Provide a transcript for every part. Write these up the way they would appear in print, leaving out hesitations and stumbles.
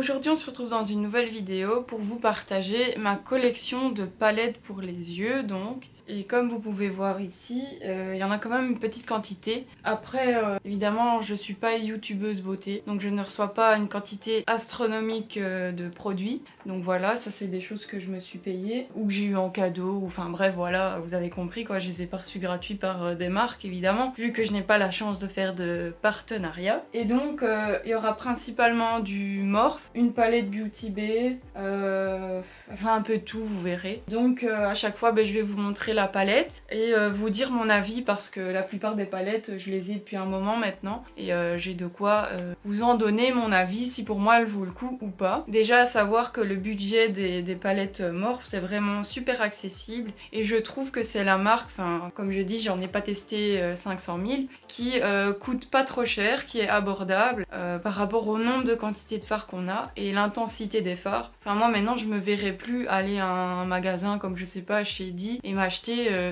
Aujourd'hui on se retrouve dans une nouvelle vidéo pour vous partager ma collection de palettes pour les yeux donc. Et comme vous pouvez voir ici, il y en a quand même une petite quantité. Après, évidemment, je suis pas youtubeuse beauté, donc je ne reçois pas une quantité astronomique de produits. Donc voilà, ça c'est des choses que je me suis payée, ou que j'ai eu en cadeau, ou enfin bref, voilà, vous avez compris quoi, je les ai pas reçus gratuits par des marques évidemment, vu que je n'ai pas la chance de faire de partenariat. Et donc, il y aura principalement du Morphe, une palette Beauty Bay, enfin un peu de tout, vous verrez. Donc à chaque fois, je vais vous montrer la palette et vous dire mon avis parce que la plupart des palettes je les ai depuis un moment maintenant et j'ai de quoi vous en donner mon avis si pour moi elle vaut le coup ou pas. Déjà à savoir que le budget des palettes Morphe c'est vraiment super accessible et je trouve que c'est la marque, enfin comme je dis j'en ai pas testé 500 000, qui coûte pas trop cher, qui est abordable par rapport au nombre de quantités de fards qu'on a et l'intensité des fards. Enfin moi maintenant je me verrais plus aller à un magasin comme je sais pas chez Di et m'acheter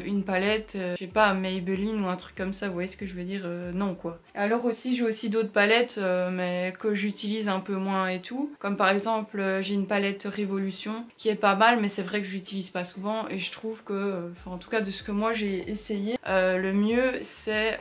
une palette, je sais pas, à Maybelline ou un truc comme ça, vous voyez ce que je veux dire, non quoi. Alors aussi j'ai aussi d'autres palettes mais que j'utilise un peu moins et tout, comme par exemple j'ai une palette Révolution qui est pas mal mais c'est vrai que je l'utilise pas souvent et je trouve que, enfin en tout cas de ce que moi j'ai essayé, le mieux c'est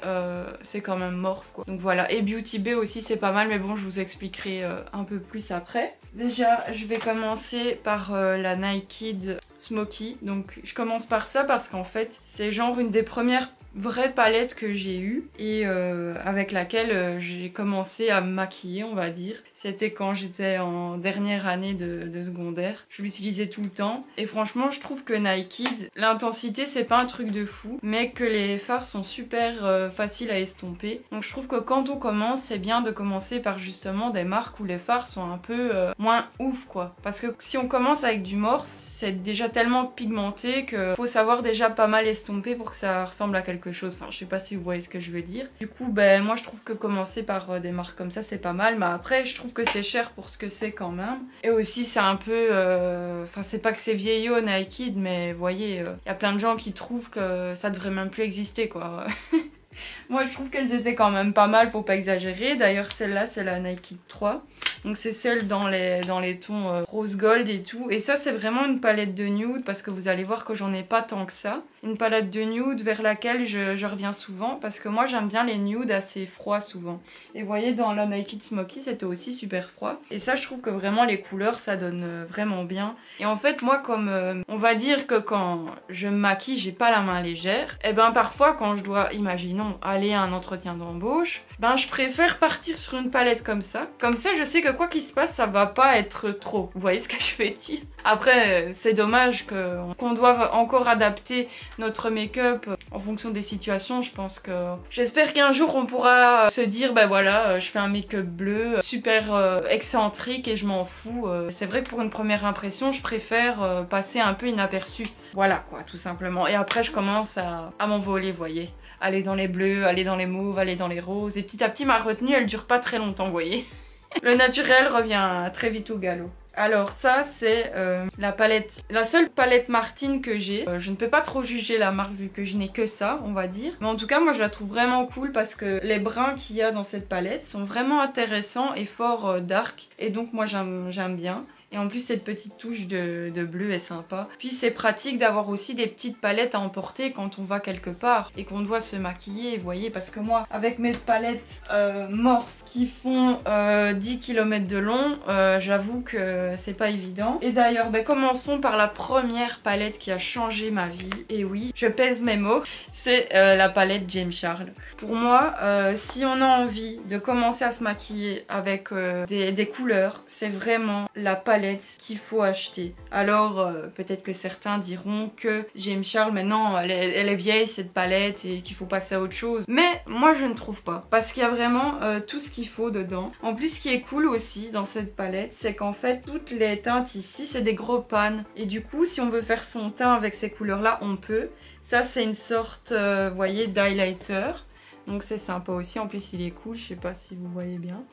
quand même Morphe quoi. Donc voilà, et Beauty Bay aussi c'est pas mal mais bon je vous expliquerai un peu plus après. Déjà je vais commencer par la Naked Smoky, donc je commence par ça parce qu'en fait c'est genre une des premières vraies palettes que j'ai eues et avec laquelle j'ai commencé à me maquiller on va dire. C'était quand j'étais en dernière année de secondaire, je l'utilisais tout le temps et franchement je trouve que Naked, l'intensité c'est pas un truc de fou mais que les fards sont super faciles à estomper, donc je trouve que quand on commence c'est bien de commencer par justement des marques où les fards sont un peu moins ouf quoi, parce que si on commence avec du Morphe c'est déjà tellement pigmenté que faut savoir déjà pas mal estomper pour que ça ressemble à quelque chose, enfin je sais pas si vous voyez ce que je veux dire. Du coup moi je trouve que commencer par des marques comme ça c'est pas mal, mais après je trouve que c'est cher pour ce que c'est quand même. Et aussi c'est un peu, enfin c'est pas que c'est vieillot Naked, mais vous voyez, y a plein de gens qui trouvent que ça devrait même plus exister quoi. Moi je trouve qu'elles étaient quand même pas mal, faut pas exagérer. D'ailleurs celle-là c'est la Naked 3. Donc c'est celle dans les tons rose gold et tout. Et ça c'est vraiment une palette de nude parce que vous allez voir que j'en ai pas tant que ça. Une palette de nude vers laquelle je reviens souvent parce que moi j'aime bien les nudes assez froids souvent. Et vous voyez dans la Naked Smoky c'était aussi super froid. Et ça je trouve que vraiment les couleurs ça donne vraiment bien. Et en fait moi comme on va dire que quand je me maquille j'ai pas la main légère. Et ben parfois quand je dois, imaginons, aller à un entretien d'embauche, je préfère partir sur une palette comme ça. Comme ça je sais que quoi qu'il se passe ça va pas être trop. Vous voyez ce que je veux dire? Après c'est dommage qu'on doive encore adapter notre make-up en fonction des situations. Je pense que j'espère qu'un jour on pourra se dire voilà je fais un make-up bleu super excentrique et je m'en fous. C'est vrai que pour une première impression je préfère passer un peu inaperçu. Voilà quoi tout simplement. Et après je commence à m'envoler, vous voyez. Aller dans les bleus, aller dans les mauves, aller dans les roses. Et petit à petit ma retenue elle dure pas très longtemps, vous voyez. Le naturel revient très vite au galop. Alors ça c'est la seule palette Martine que j'ai. Je ne peux pas trop juger la marque vu que je n'ai que ça on va dire. Mais en tout cas moi je la trouve vraiment cool parce que les brins qu'il y a dans cette palette sont vraiment intéressants et fort dark. Et donc moi j'aime bien. Et en plus cette petite touche de bleu est sympa. Puis c'est pratique d'avoir aussi des petites palettes à emporter quand on va quelque part et qu'on doit se maquiller, vous voyez, parce que moi avec mes palettes Morphe qui font 10 km de long, j'avoue que c'est pas évident. Et d'ailleurs commençons par la première palette qui a changé ma vie. Et oui, je pèse mes mots, c'est la palette James Charles. Pour moi, si on a envie de commencer à se maquiller avec des couleurs, c'est vraiment la palette qu'il faut acheter. Alors peut-être que certains diront que James Charles maintenant elle est vieille cette palette et qu'il faut passer à autre chose, mais moi je ne trouve pas parce qu'il y a vraiment tout ce qu'il faut dedans. En plus ce qui est cool aussi dans cette palette c'est qu'en fait toutes les teintes ici c'est des gros pans et du coup si on veut faire son teint avec ces couleurs là on peut. Ça c'est une sorte vous voyez d'highlighter. Donc c'est sympa aussi, en plus il est cool, je sais pas si vous voyez bien.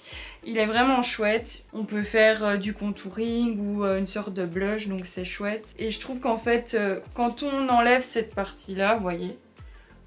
Il est vraiment chouette, on peut faire du contouring ou une sorte de blush, donc c'est chouette. Et je trouve qu'en fait, quand on enlève cette partie-là, vous voyez,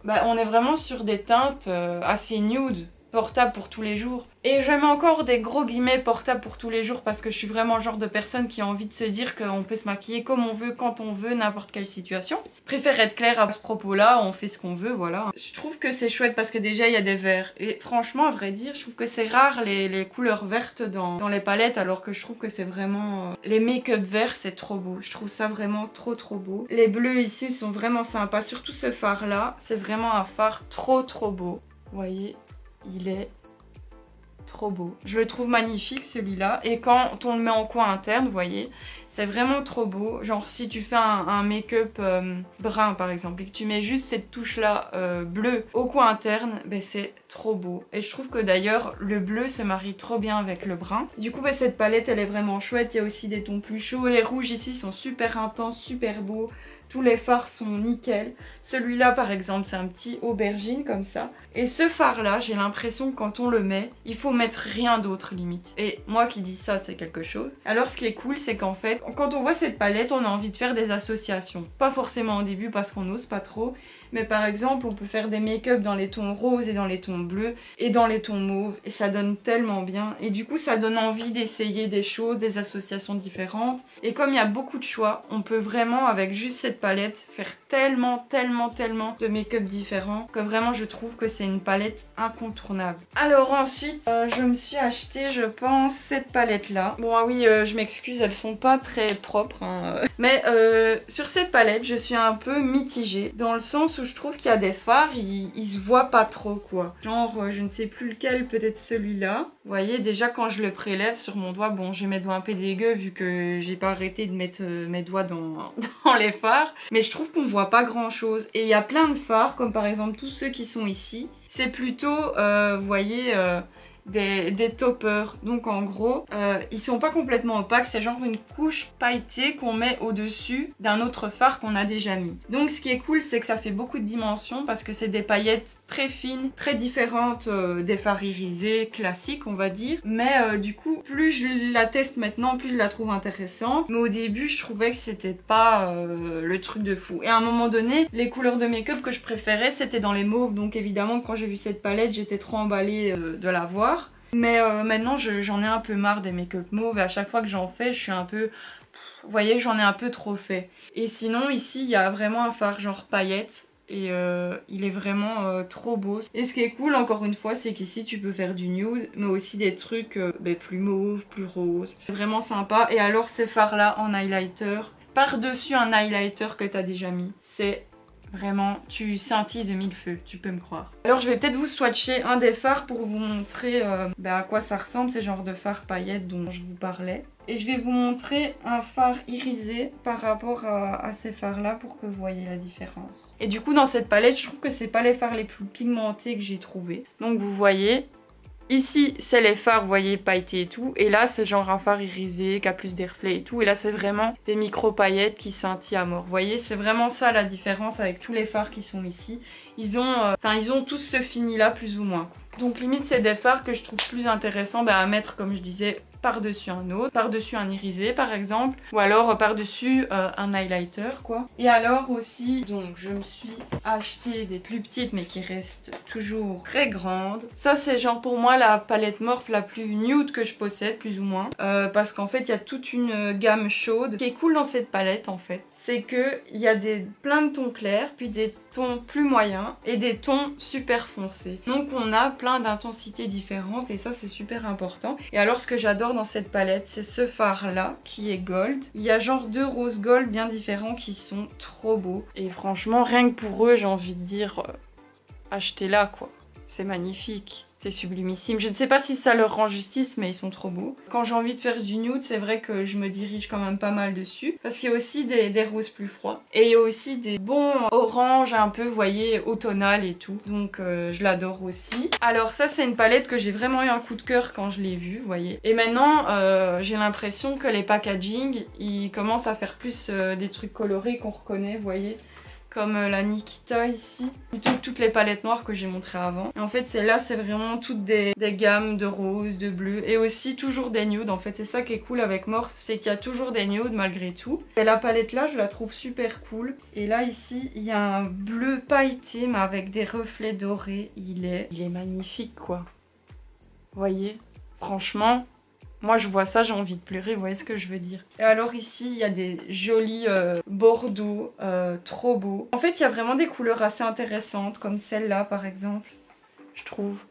on est vraiment sur des teintes assez nude, portables pour tous les jours. Et je mets encore des gros guillemets portables pour tous les jours parce que je suis vraiment le genre de personne qui a envie de se dire qu'on peut se maquiller comme on veut, quand on veut, n'importe quelle situation. Je préfère être claire à ce propos-là, on fait ce qu'on veut, voilà. Je trouve que c'est chouette parce que déjà il y a des verts. Et franchement, à vrai dire, je trouve que c'est rare les couleurs vertes dans les palettes, alors que je trouve que c'est vraiment... Les make-up verts, c'est trop beau. Je trouve ça vraiment trop beau. Les bleus ici sont vraiment sympas, surtout ce fard-là. C'est vraiment un fard trop beau. Vous voyez, il est... trop beau. Je le trouve magnifique celui-là. Et quand on le met en coin interne, vous voyez, c'est vraiment trop beau. Genre si tu fais un make-up brun par exemple et que tu mets juste cette touche-là bleue au coin interne, ben, c'est trop beau. Et je trouve que d'ailleurs le bleu se marie trop bien avec le brun. Du coup, ben, cette palette elle est vraiment chouette. Il y a aussi des tons plus chauds. Les rouges ici sont super intenses, super beaux. Tous les fards sont nickel. Celui-là par exemple c'est un petit aubergine comme ça. Et ce fard là j'ai l'impression que quand on le met il faut mettre rien d'autre limite. Et moi qui dis ça c'est quelque chose. Alors ce qui est cool c'est qu'en fait quand on voit cette palette on a envie de faire des associations. Pas forcément au début parce qu'on n'ose pas trop. Mais par exemple on peut faire des make-up dans les tons roses et dans les tons bleus et dans les tons mauves. Et ça donne tellement bien. Et du coup ça donne envie d'essayer des choses, des associations différentes. Et comme il y a beaucoup de choix, on peut vraiment avec juste cette palette faire tellement de make-up différents que vraiment je trouve que c'est une palette incontournable. Alors ensuite je me suis acheté je pense cette palette là. Bon ah oui je m'excuse, elles sont pas très propres hein. Mais sur cette palette je suis un peu mitigée dans le sens où je trouve qu'il y a des fards ils se voient pas trop quoi. Genre je ne sais plus lequel, peut-être celui-là. Vous voyez déjà quand je le prélève sur mon doigt, bon j'ai mes doigts un peu dégueux vu que j'ai pas arrêté de mettre mes doigts dans les fards. Mais je trouve qu'on voit pas grand chose. Et il y a plein de fards comme par exemple tous ceux qui sont ici. C'est plutôt, vous voyez, des toppers. Donc en gros, ils sont pas complètement opaques, c'est genre une couche pailletée qu'on met au-dessus d'un autre fard qu'on a déjà mis. Donc ce qui est cool, c'est que ça fait beaucoup de dimensions parce que c'est des paillettes très fines, très différentes des fards irisés classiques, on va dire. Mais du coup, plus je la teste maintenant, plus je la trouve intéressante. Mais au début, je trouvais que c'était pas le truc de fou. Et à un moment donné, les couleurs de make-up que je préférais, c'était dans les mauves. Donc évidemment, quand j'ai vu cette palette, j'étais trop emballée de la voir. Mais maintenant j'en ai un peu marre des make-up mauves et à chaque fois que j'en fais je suis un peu... Vous voyez j'en ai un peu trop fait. Et sinon ici il y a vraiment un fard genre paillettes et il est vraiment trop beau. Et ce qui est cool encore une fois c'est qu'ici tu peux faire du nude mais aussi des trucs plus mauves, plus roses. C'est vraiment sympa. Et alors ces fards là en highlighter, par-dessus un highlighter que tu as déjà mis, c'est... Vraiment, tu scintilles de mille feux, tu peux me croire. Alors je vais peut-être vous swatcher un des fards pour vous montrer à quoi ça ressemble, ces genres de fards paillettes dont je vous parlais. Et je vais vous montrer un fard irisé par rapport à ces fards là pour que vous voyez la différence. Et du coup dans cette palette, je trouve que c'est pas les fards les plus pigmentés que j'ai trouvé. Donc vous voyez... Ici, c'est les fards, vous voyez, pailletés et tout. Et là, c'est genre un fard irisé qui a plus des reflets et tout. Et là, c'est vraiment des micro-paillettes qui scintillent à mort. Vous voyez, c'est vraiment ça la différence avec tous les fards qui sont ici. Ils ont tous ce fini-là, plus ou moins. Donc limite, c'est des fards que je trouve plus intéressants à mettre, comme je disais, par-dessus un autre, par-dessus un irisé par exemple, ou alors par-dessus un highlighter quoi. Et alors aussi, donc je me suis acheté des plus petites mais qui restent toujours très grandes. Ça c'est genre pour moi la palette Morphe la plus nude que je possède plus ou moins, parce qu'en fait il y a toute une gamme chaude. Ce qui est cool dans cette palette en fait, c'est que il y a plein de tons clairs, puis des tons plus moyens et des tons super foncés. Donc on a plein d'intensités différentes et ça c'est super important. Et alors ce que j'adore dans cette palette, c'est ce fard là qui est gold. Il y a genre deux roses gold bien différents qui sont trop beaux. Et franchement, rien que pour eux, j'ai envie de dire, achetez-la quoi. C'est magnifique. C'est sublimissime. Je ne sais pas si ça leur rend justice, mais ils sont trop beaux. Quand j'ai envie de faire du nude, c'est vrai que je me dirige quand même pas mal dessus. Parce qu'il y a aussi des roses plus froids. Et il y a aussi des bons oranges un peu, vous voyez, automnal et tout. Donc je l'adore aussi. Alors ça, c'est une palette que j'ai vraiment eu un coup de cœur quand je l'ai vue, vous voyez. Et maintenant, j'ai l'impression que les packaging, ils commencent à faire plus des trucs colorés qu'on reconnaît, vous voyez. Comme la Nikita ici, plutôt que toutes les palettes noires que j'ai montrées avant. Et en fait celle-là c'est vraiment toutes des gammes de rose, de bleu et aussi toujours des nudes. En fait c'est ça qui est cool avec Morphe, c'est qu'il y a toujours des nudes malgré tout. Et la palette là je la trouve super cool. Et là ici il y a un bleu pailleté mais avec des reflets dorés, il est magnifique quoi. voyez, franchement, moi je vois ça, j'ai envie de pleurer, vous voyez ce que je veux dire. Et alors ici, il y a des jolis bordeaux, trop beaux. En fait, il y a vraiment des couleurs assez intéressantes, comme celle-là par exemple, je trouve.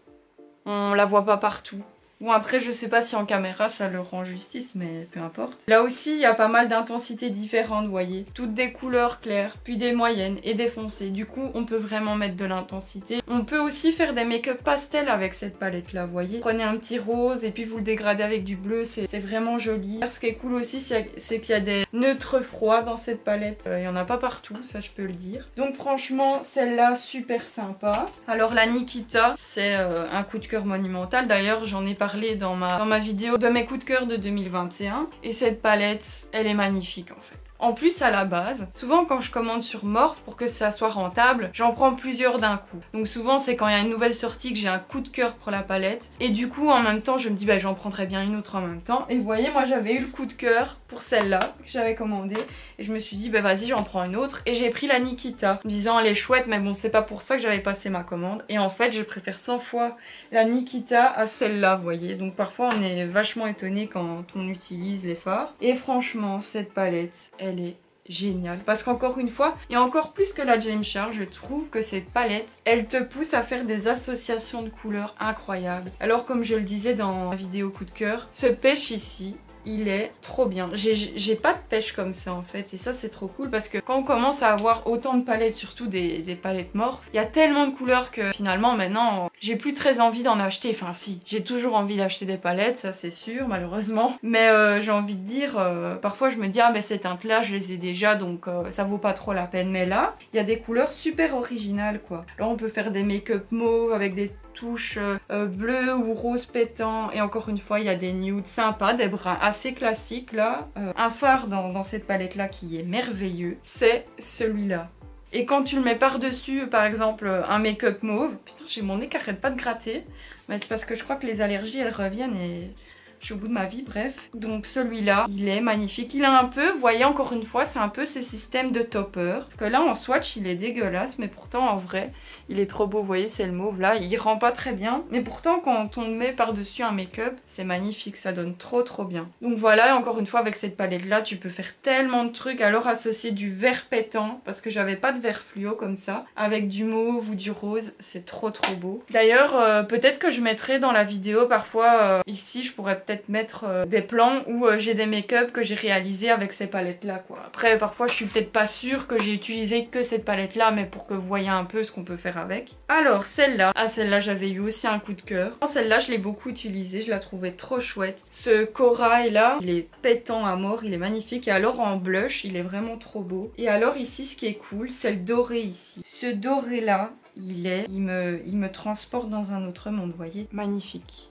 On la voit pas partout. Bon après je sais pas si en caméra ça leur rend justice mais peu importe. Là aussi il y a pas mal d'intensités différentes vous voyez. Toutes des couleurs claires, puis des moyennes et des foncées. Du coup on peut vraiment mettre de l'intensité. On peut aussi faire des make-up pastel avec cette palette là vous voyez. Prenez un petit rose et puis vous le dégradez avec du bleu, c'est vraiment joli. Ce qui est cool aussi c'est qu'il y a des neutres froids dans cette palette. Il y en a pas partout, ça je peux le dire. Donc franchement celle-là super sympa. Alors la Nikita c'est un coup de cœur monumental. D'ailleurs j'en ai parlé dans ma vidéo de mes coups de cœur de 2021 et cette palette elle est magnifique en fait. En plus à la base, souvent quand je commande sur Morph pour que ça soit rentable, j'en prends plusieurs d'un coup. Donc souvent c'est quand il y a une nouvelle sortie que j'ai un coup de cœur pour la palette. Et du coup en même temps je me dis bah j'en prendrais bien une autre en même temps. Et vous voyez moi j'avais eu le coup de cœur pour celle-là que j'avais commandée. Et je me suis dit bah vas-y j'en prends une autre. Et j'ai pris la Nikita. Me disant elle est chouette mais bon c'est pas pour ça que j'avais passé ma commande. Et en fait je préfère 100 fois la Nikita à celle-là vous voyez. Donc parfois on est vachement étonné quand on utilise les fards. Et franchement cette palette elle est géniale parce qu'encore une fois et encore plus que la James Charles je trouve que cette palette elle te pousse à faire des associations de couleurs incroyables. Alors comme je le disais dans ma vidéo coup de cœur, ce pêche ici il est trop bien. J'ai pas de pêche comme ça en fait et ça c'est trop cool parce que quand on commence à avoir autant de palettes, surtout des palettes Morph, il y a tellement de couleurs que finalement maintenant j'ai plus très envie d'en acheter. Enfin si, j'ai toujours envie d'acheter des palettes, ça c'est sûr malheureusement. Mais j'ai envie de dire, parfois je me dis ah mais ces teintes là je les ai déjà donc ça vaut pas trop la peine. Mais là, il y a des couleurs super originales quoi. Là on peut faire des make-up mauve avec des touches bleues ou rose pétant et encore une fois il y a des nudes sympas, des bruns assez classiques là. Un fard dans cette palette là qui est merveilleux, c'est celui-là. Et quand tu le mets par-dessus par exemple un make-up mauve, putain j'ai mon nez qui arrête pas de gratter, mais c'est parce que je crois que les allergies elles reviennent et je suis au bout de ma vie, bref. Donc celui-là, il est magnifique. Il a un peu, vous voyez encore une fois, c'est un peu ce système de topper. Parce que là en swatch, il est dégueulasse, mais pourtant en vrai, il est trop beau. Vous voyez, c'est le mauve là, il rend pas très bien. Mais pourtant, quand on met par-dessus un make-up, c'est magnifique, ça donne trop bien. Donc voilà, et encore une fois, avec cette palette-là, tu peux faire tellement de trucs. Alors associer du vert pétant, parce que j'avais pas de vert fluo comme ça, avec du mauve ou du rose, c'est trop beau. D'ailleurs, peut-être que je mettrai dans la vidéo parfois, ici, je pourrais peut-être mettre des plans où j'ai des make-up que j'ai réalisés avec ces palettes là quoi. Après parfois je suis peut-être pas sûre que j'ai utilisé que cette palette là mais pour que vous voyez un peu ce qu'on peut faire avec. Alors celle-là, celle-là j'avais eu aussi un coup de cœur. Celle-là je l'ai beaucoup utilisée, je la trouvais trop chouette. Ce corail là, il est pétant à mort, il est magnifique et alors en blush il est vraiment trop beau. Et alors ici ce qui est cool c'est le doré ici. Ce doré là, il me transporte dans un autre monde, vous voyez. Magnifique.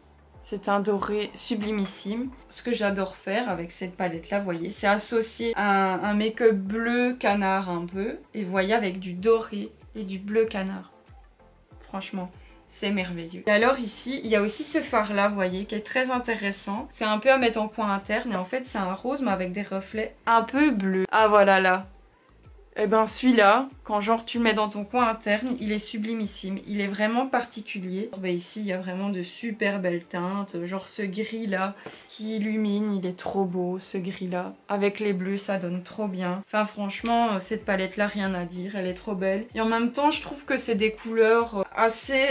C'est un doré sublimissime. Ce que j'adore faire avec cette palette là, vous voyez, c'est associer un make-up bleu canard un peu. Et vous voyez avec du doré et du bleu canard. Franchement, c'est merveilleux. Et alors ici, il y a aussi ce fard là, vous voyez, qui est très intéressant. C'est un peu à mettre en coin interne et en fait c'est un rose mais avec des reflets un peu bleus. Ah voilà là. Et ben celui-là, quand genre tu le mets dans ton coin interne, il est sublimissime. Il est vraiment particulier. Ben ici, il y a vraiment de super belles teintes. Genre ce gris là qui illumine, il est trop beau ce gris là. Avec les bleus, ça donne trop bien. Enfin franchement, cette palette là, rien à dire. Elle est trop belle. Et en même temps, je trouve que c'est des couleurs assez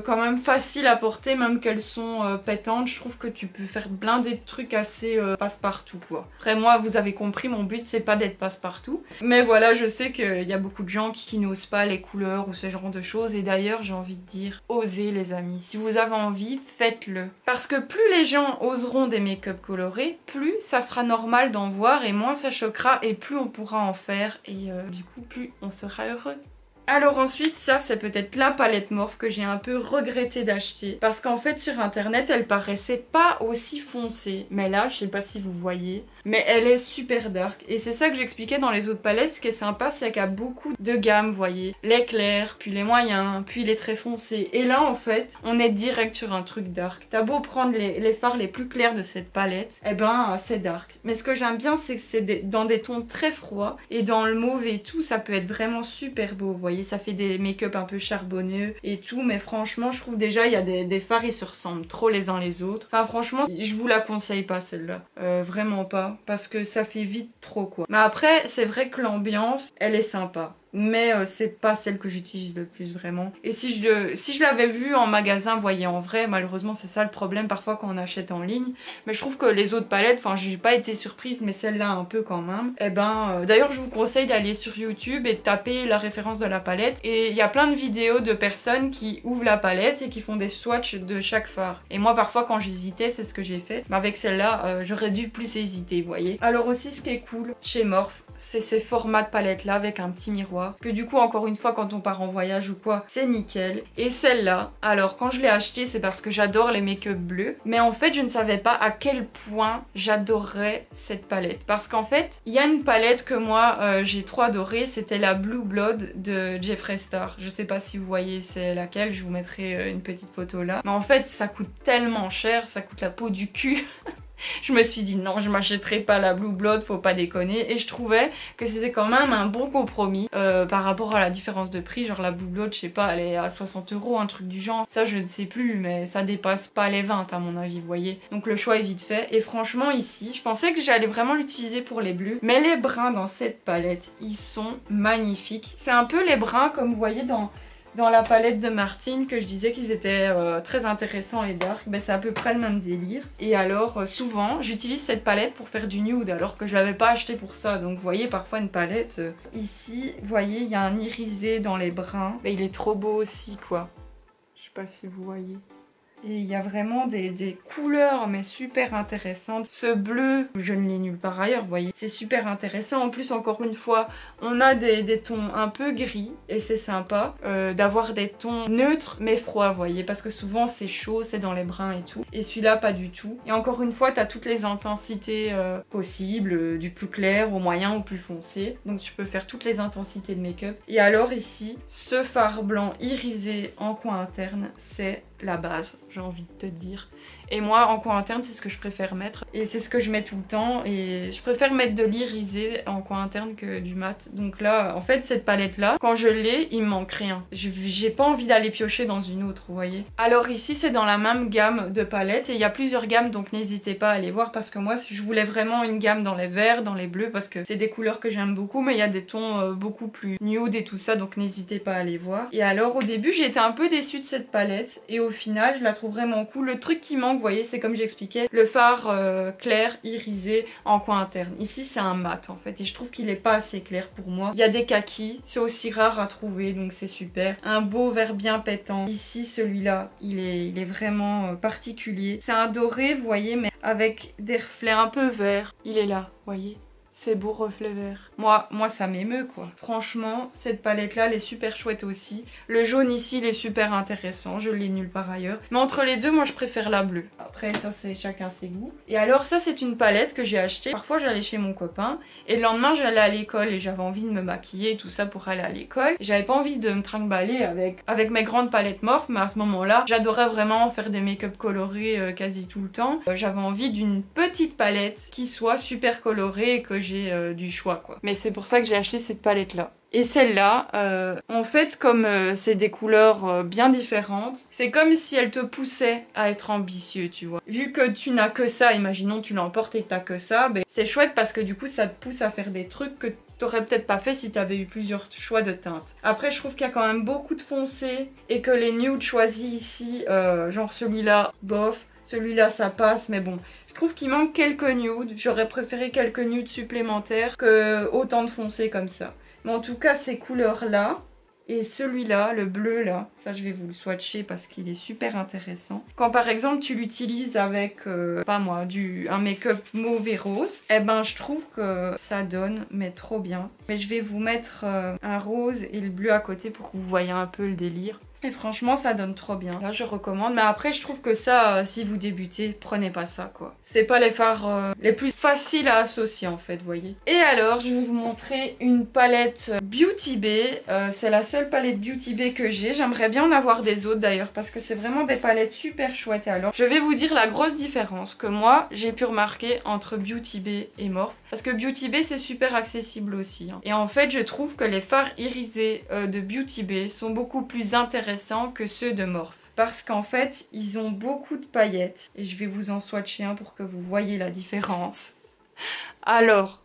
quand même faciles à porter, même qu'elles sont pétantes. Je trouve que tu peux faire blinder de trucs assez passe-partout quoi. Après moi, vous avez compris, mon but c'est pas d'être passe-partout. Mais voilà, je sais qu'il y a beaucoup de gens qui n'osent pas les couleurs ou ce genre de choses et d'ailleurs j'ai envie de dire osez les amis, si vous avez envie faites-le parce que plus les gens oseront des make-up colorés, plus ça sera normal d'en voir et moins ça choquera et plus on pourra en faire et du coup plus on sera heureux. Alors ensuite, ça c'est peut-être la palette Morph que j'ai un peu regretté d'acheter parce qu'en fait sur internet elle paraissait pas aussi foncée, mais là je sais pas si vous voyez, mais elle est super dark et c'est ça que j'expliquais dans les autres palettes. Ce qui est sympa c'est qu'il y a beaucoup de gammes, vous voyez, les clairs, puis les moyens, puis les très foncés et là en fait on est direct sur un truc dark. T'as beau prendre les fards les plus clairs de cette palette, et ben c'est dark, mais ce que j'aime bien c'est que c'est dans des tons très froids et dans le mauve et tout ça peut être vraiment super beau, vous voyez. voyez, ça fait des make-up un peu charbonneux et tout, mais franchement je trouve déjà il y a des fards, ils se ressemblent trop les uns les autres. Enfin franchement je vous la conseille pas celle-là, vraiment pas, parce que ça fait vite trop quoi. Mais après c'est vrai que l'ambiance elle est sympa, mais c'est pas celle que j'utilise le plus vraiment. Et si je l'avais vue en magasin, voyez, en vrai, malheureusement c'est ça le problème parfois quand on achète en ligne, mais je trouve que les autres palettes, enfin j'ai pas été surprise, mais celle-là un peu quand même. Et d'ailleurs je vous conseille d'aller sur YouTube et de taper la référence de la palette, et il y a plein de vidéos de personnes qui ouvrent la palette et qui font des swatchs de chaque fard. Et moi parfois quand j'hésitais, c'est ce que j'ai fait, mais avec celle-là j'aurais dû plus hésiter, vous voyez. Alors aussi ce qui est cool chez Morphe, c'est ces formats de palettes là avec un petit miroir, que du coup encore une fois quand on part en voyage ou quoi, c'est nickel. Et celle-là, alors quand je l'ai achetée c'est parce que j'adore les make-up bleus, mais en fait je ne savais pas à quel point j'adorerais cette palette, parce qu'en fait il y a une palette que moi j'ai trop adorée, c'était la Blue Blood de Jeffree Star. Je sais pas si vous voyez c'est laquelle, je vous mettrai une petite photo là, mais en fait ça coûte tellement cher, ça coûte la peau du cul. Je me suis dit non, je m'achèterai pas la Blue Blood, faut pas déconner. Et je trouvais que c'était quand même un bon compromis par rapport à la différence de prix. Genre la Blue Blood, je sais pas, elle est à 60 €, un truc du genre. Ça je ne sais plus, mais ça dépasse pas les 20 à mon avis, vous voyez. Donc le choix est vite fait. Et franchement ici, je pensais que j'allais vraiment l'utiliser pour les bleus, mais les bruns dans cette palette, ils sont magnifiques. C'est un peu les bruns comme vous voyez dans la palette de Martine que je disais qu'ils étaient très intéressants et dark, ben c'est à peu près le même délire. Et alors souvent j'utilise cette palette pour faire du nude alors que je l'avais pas acheté pour ça, donc vous voyez parfois une palette. Ici vous voyez il y a un irisé dans les bruns, ben, il est trop beau aussi quoi, je sais pas si vous voyez. Et il y a vraiment des couleurs mais super intéressantes. Ce bleu, je ne l'ai nulle part ailleurs, vous voyez. C'est super intéressant. En plus, encore une fois, on a des tons un peu gris. Et c'est sympa d'avoir des tons neutres mais froids, vous voyez. Parce que souvent, c'est chaud, c'est dans les bruns et tout. Et celui-là, pas du tout. Et encore une fois, tu as toutes les intensités possibles. Du plus clair au moyen au plus foncé. Donc tu peux faire toutes les intensités de make-up. Et alors ici, ce fard blanc irisé en coin interne, c'est la base, j'ai envie de te dire. Et moi en coin interne c'est ce que je préfère mettre, et c'est ce que je mets tout le temps, et je préfère mettre de l'irisé en coin interne que du mat. Donc là en fait cette palette là, quand je l'ai il me manque rien, j'ai pas envie d'aller piocher dans une autre, vous voyez. Alors ici c'est dans la même gamme de palettes, et il y a plusieurs gammes donc n'hésitez pas à aller voir, parce que moi je voulais vraiment une gamme dans les verts, dans les bleus, parce que c'est des couleurs que j'aime beaucoup, mais il y a des tons beaucoup plus nude et tout ça, donc n'hésitez pas à aller voir. Et alors au début j'ai été un peu déçue de cette palette, et au final je la trouve vraiment cool. Le truc qui manque, vous voyez, c'est comme j'expliquais, le fard clair irisé en coin interne. Ici c'est un mat en fait, et je trouve qu'il est pas assez clair pour moi. Il y a des kakis, c'est aussi rare à trouver, donc c'est super. Un beau vert bien pétant. Ici celui-là, il est vraiment particulier. C'est un doré, vous voyez, mais avec des reflets un peu verts. Il est là, vous voyez. Ces beaux reflets verts. Moi ça m'émeut quoi. Franchement, cette palette là elle est super chouette aussi. Le jaune ici il est super intéressant, je l'ai nulle part ailleurs. Mais entre les deux, moi je préfère la bleue. Après ça c'est chacun ses goûts. Et alors ça c'est une palette que j'ai achetée. Parfois j'allais chez mon copain et le lendemain j'allais à l'école et j'avais envie de me maquiller et tout ça pour aller à l'école. J'avais pas envie de me trimballer avec mes grandes palettes Morphe, mais à ce moment là j'adorais vraiment faire des make-up colorés quasi tout le temps. J'avais envie d'une petite palette qui soit super colorée et que j'ai du choix quoi. Mais c'est pour ça que j'ai acheté cette palette là. Et celle-là, en fait, comme c'est des couleurs bien différentes, c'est comme si elle te poussait à être ambitieux, tu vois. Vu que tu n'as que ça, imaginons tu l'emportes et que t'as que ça, ben, c'est chouette parce que du coup ça te pousse à faire des trucs que t'aurais peut-être pas fait si t'avais eu plusieurs choix de teintes. Après je trouve qu'il y a quand même beaucoup de foncé et que les nudes choisis ici, genre celui-là, bof, celui-là ça passe, mais bon, je trouve qu'il manque quelques nudes. J'aurais préféré quelques nudes supplémentaires que autant de foncé comme ça. Mais en tout cas ces couleurs là et celui-là, le bleu là, ça je vais vous le swatcher parce qu'il est super intéressant. Quand par exemple tu l'utilises avec, pas moi, un make-up mauve et rose, eh ben je trouve que ça donne mais trop bien. Mais je vais vous mettre un rose et le bleu à côté pour que vous voyez un peu le délire. Et franchement ça donne trop bien, là je recommande. Mais après je trouve que ça, si vous débutez, prenez pas ça quoi. C'est pas les fards les plus faciles à associer en fait, vous voyez. Et alors je vais vous montrer une palette Beauty Bay. C'est la seule palette Beauty Bay que j'ai. J'aimerais bien en avoir des autres d'ailleurs parce que c'est vraiment des palettes super chouettes. Et alors je vais vous dire la grosse différence que moi j'ai pu remarquer entre Beauty Bay et Morphe. Parce que Beauty Bay c'est super accessible aussi hein. Et en fait je trouve que les fards irisés de Beauty Bay sont beaucoup plus intéressants que ceux de Morphe. Parce qu'en fait, ils ont beaucoup de paillettes. Et je vais vous en swatcher un pour que vous voyez la différence. Alors,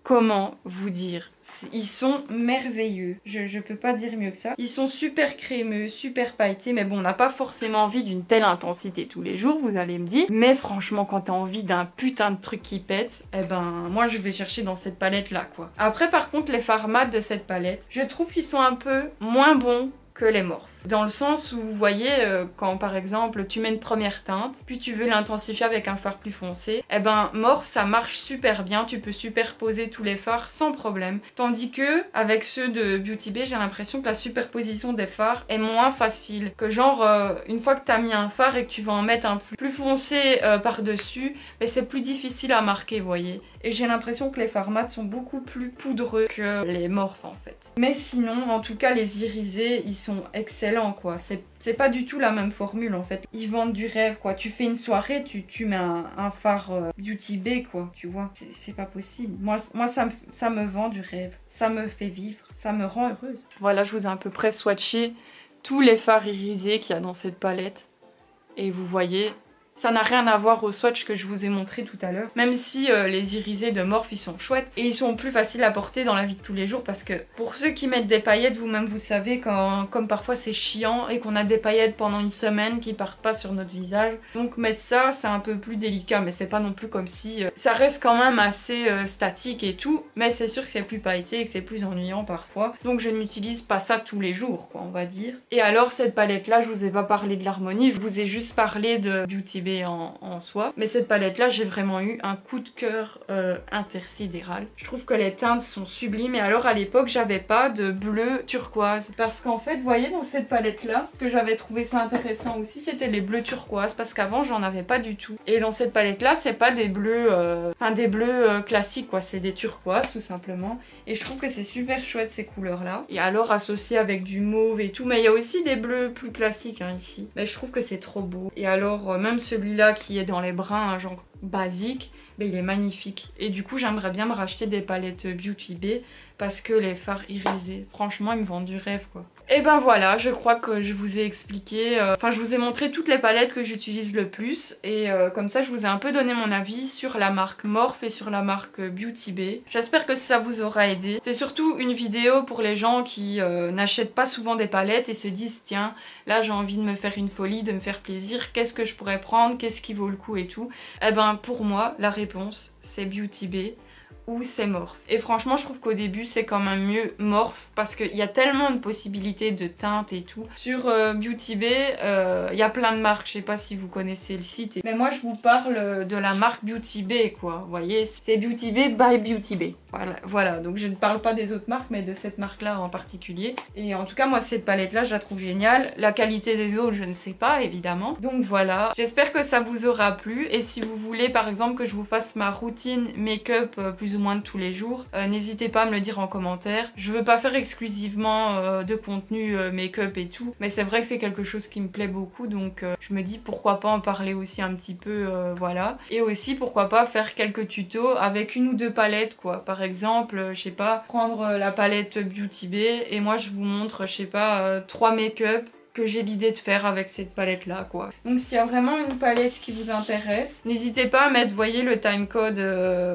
comment vous dire? Ils sont merveilleux. Je peux pas dire mieux que ça. Ils sont super crémeux, super pailletés. Mais bon, on n'a pas forcément envie d'une telle intensité tous les jours, vous allez me dire. Mais franchement, quand t'as envie d'un putain de truc qui pète, eh ben, moi je vais chercher dans cette palette-là, quoi. Après, par contre, les fards mat de cette palette, je trouve qu'ils sont un peu moins bons que les Morphe. Dans le sens où, vous voyez, quand par exemple tu mets une première teinte, puis tu veux l'intensifier avec un fard plus foncé, eh ben Morphe ça marche super bien, tu peux superposer tous les fards sans problème. Tandis que, avec ceux de Beauty Bay, j'ai l'impression que la superposition des fards est moins facile. Que genre, une fois que tu as mis un fard et que tu vas en mettre un plus foncé par-dessus, ben, c'est plus difficile à marquer, vous voyez. Et j'ai l'impression que les fards mat sont beaucoup plus poudreux que les Morphe en fait. Mais sinon, en tout cas, les irisés, ils sont excellents quoi. C'est pas du tout la même formule en fait. Ils vendent du rêve quoi. Tu fais une soirée, tu mets un fard Beauty Bay quoi, tu vois. C'est pas possible. Moi ça me vend du rêve. Ça me fait vivre. Ça me rend heureuse. Voilà, je vous ai à peu près swatché tous les fards irisés qu'il y a dans cette palette. Et vous voyez... Ça n'a rien à voir au swatch que je vous ai montré tout à l'heure. Même si les irisés de Morphe ils sont chouettes et ils sont plus faciles à porter dans la vie de tous les jours parce que pour ceux qui mettent des paillettes, vous-même vous savez comme parfois c'est chiant et qu'on a des paillettes pendant une semaine qui partent pas sur notre visage. Donc mettre ça c'est un peu plus délicat mais c'est pas non plus comme si... ça reste quand même assez statique et tout mais c'est sûr que c'est plus pailleté et que c'est plus ennuyant parfois. Donc je n'utilise pas ça tous les jours quoi on va dire. Et alors cette palette là je vous ai pas parlé de l'harmonie, je vous ai juste parlé de Beauty Bay en soi. Mais cette palette là j'ai vraiment eu un coup de cœur intersidéral. Je trouve que les teintes sont sublimes et alors à l'époque j'avais pas de bleu turquoise parce qu'en fait vous voyez dans cette palette là ce que j'avais trouvé ça intéressant aussi c'était les bleus turquoise parce qu'avant j'en avais pas du tout. Et dans cette palette là c'est pas des bleus des bleus classiques quoi, c'est des turquoises tout simplement et je trouve que c'est super chouette ces couleurs là. Et alors associé avec du mauve et tout, mais il y a aussi des bleus plus classiques hein, ici. Mais je trouve que c'est trop beau. Et alors même celui-là qui est dans les bruns, hein, genre basique, mais il est magnifique. Et du coup, j'aimerais bien me racheter des palettes Beauty Bay parce que les fards irisés, franchement, ils me vendent du rêve, quoi. Et ben voilà, je crois que je vous ai expliqué, enfin je vous ai montré toutes les palettes que j'utilise le plus et comme ça je vous ai un peu donné mon avis sur la marque Morphe et sur la marque Beauty Bay. J'espère que ça vous aura aidé. C'est surtout une vidéo pour les gens qui n'achètent pas souvent des palettes et se disent tiens, là j'ai envie de me faire une folie, de me faire plaisir, qu'est-ce que je pourrais prendre, qu'est-ce qui vaut le coup et tout. Et ben pour moi, la réponse c'est Beauty Bay ou c'est Morphe. Et franchement je trouve qu'au début c'est quand même mieux Morphe parce qu'il y a tellement de possibilités de teintes et tout. Sur Beauty Bay il y a plein de marques, je sais pas si vous connaissez le site. Mais moi je vous parle de la marque Beauty Bay quoi, vous voyez, c'est Beauty Bay by Beauty Bay. Voilà, donc je ne parle pas des autres marques mais de cette marque là en particulier. Et en tout cas moi cette palette là je la trouve géniale. La qualité des autres je ne sais pas évidemment. Donc voilà, j'espère que ça vous aura plu et si vous voulez par exemple que je vous fasse ma routine make-up plus ou moins de tous les jours, n'hésitez pas à me le dire en commentaire. Je veux pas faire exclusivement de contenu make-up et tout, mais c'est vrai que c'est quelque chose qui me plaît beaucoup donc je me dis pourquoi pas en parler aussi un petit peu, voilà. Et aussi pourquoi pas faire quelques tutos avec une ou deux palettes quoi. Par exemple, je sais pas, prendre la palette Beauty Bay et moi je vous montre, je sais pas, 3 make-up que j'ai l'idée de faire avec cette palette là quoi. Donc s'il y a vraiment une palette qui vous intéresse, n'hésitez pas à mettre, voyez, le timecode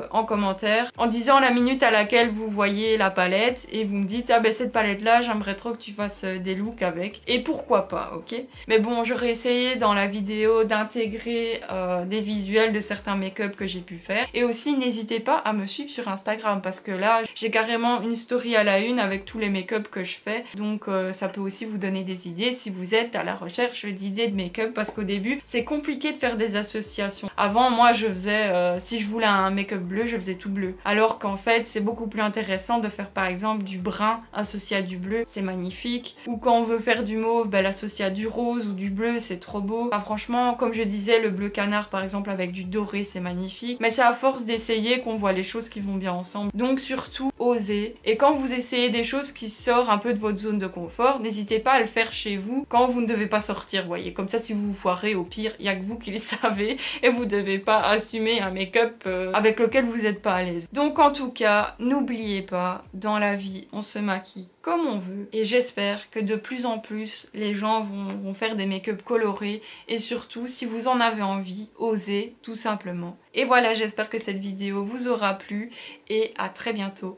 en commentaire en disant la minute à laquelle vous voyez la palette et vous me dites ah ben cette palette là j'aimerais trop que tu fasses des looks avec et pourquoi pas, ok. Mais bon j'aurais essayé dans la vidéo d'intégrer des visuels de certains make-up que j'ai pu faire et aussi n'hésitez pas à me suivre sur Instagram parce que là j'ai carrément une story à la une avec tous les make-up que je fais donc ça peut aussi vous donner des idées si vous êtes à la recherche d'idées de make-up parce qu'au début c'est compliqué de faire des associations. Avant moi je faisais, si je voulais un make-up bleu je faisais tout bleu. Alors qu'en fait c'est beaucoup plus intéressant de faire par exemple du brun associé à du bleu, c'est magnifique. Ou quand on veut faire du mauve, ben, l'associer à du rose ou du bleu c'est trop beau. Enfin, franchement comme je disais le bleu canard par exemple avec du doré c'est magnifique. Mais c'est à force d'essayer qu'on voit les choses qui vont bien ensemble. Donc surtout osez. Et quand vous essayez des choses qui sortent un peu de votre zone de confort, n'hésitez pas à le faire chez vous vous quand vous ne devez pas sortir, vous voyez. Comme ça, si vous vous foirez, au pire, il n'y a que vous qui le savez et vous ne devez pas assumer un make-up avec lequel vous n'êtes pas à l'aise. Donc en tout cas, n'oubliez pas, dans la vie, on se maquille comme on veut et j'espère que de plus en plus les gens vont faire des make-up colorés et surtout si vous en avez envie, osez tout simplement. Et voilà, j'espère que cette vidéo vous aura plu et à très bientôt.